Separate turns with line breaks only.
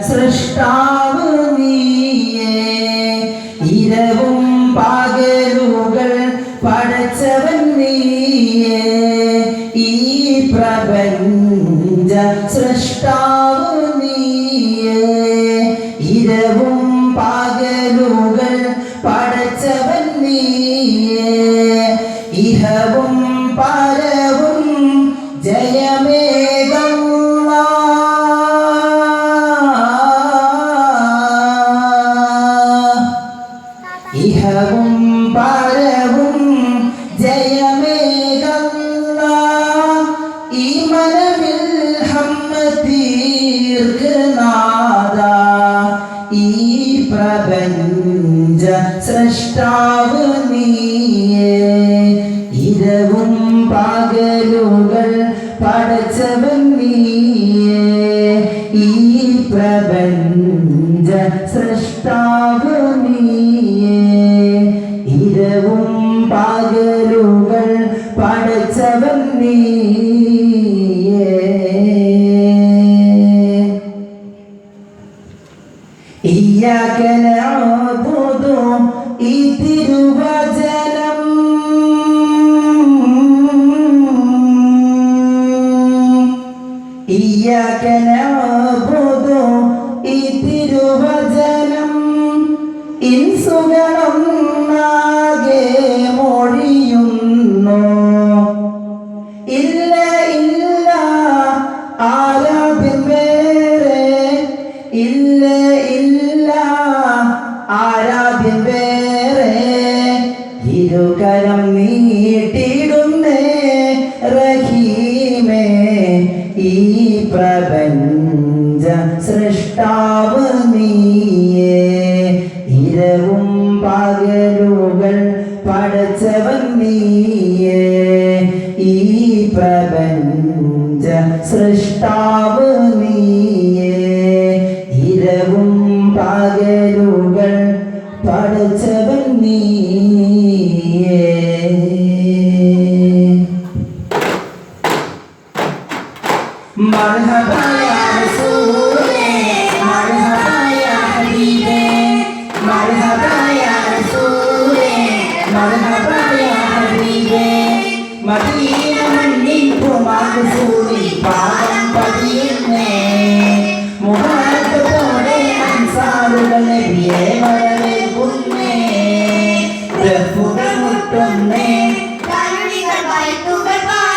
സൃഷ്ടാവ് നീയേ, ഇരവും പകലുകൾ പടച്ചവൻ നീയേ, ഈ പ്രപഞ്ച സൃഷ്ടാവ് നീയേ, ഇരവും പകലുകൾ പടച്ചവൻ നീയേ, ഇഹവും പരവും ജയമേകല്ലാ, ഇഹവും പരവും ജയമേകല്ലാ, ഈ മനമിൽ ഹമ്മ തീർക്കനാദാ, ഈ പ്രപഞ്ച സൃഷ്ടാവ് നീയേ, ഇരവും പകലുകൾ പടച്ചവൻ നീയേ, ഈ പ്രപഞ്ച സൃഷ്ടാവ് നീയേ, ഇരവും പകലുകൾ പടച്ചവൻ നീയേ. ഇയ്യാക നഅ്ബുദു ഈ തിരുവചനം, ഇയ്യാക നഅ്ബുദു ഈ തിരുവചനം, ഇൻസുകളൊന്നാകെ മൊഴിയുന്നു, ഇല്ല ഇല്ല ആരാധ്യൻ വേറെ, ഇല്ല ഇല്ല ആരാധ്യൻ വേറെ, ഇരുകരം നീട്ടിടുന്നേ റഹീമേ, ഈ പ്രപഞ്ച സൃഷ്ടാവ് നീയേ, ഇരവും പകലുകൾ പടച്ചവൻ നീയേ, ഈ പ്രപഞ്ച സൃഷ്ടാവ് നീയേ, ഇരവും പകലുകൾ പടച്ചവൻ നീയേ. മർഹബാ യാ റസൂലേ, മർഹബാ യാ ഹബീബേ, മർഹബാ യാ റസൂലേ, മർഹബാ യാ ഹബീബേ, മദീന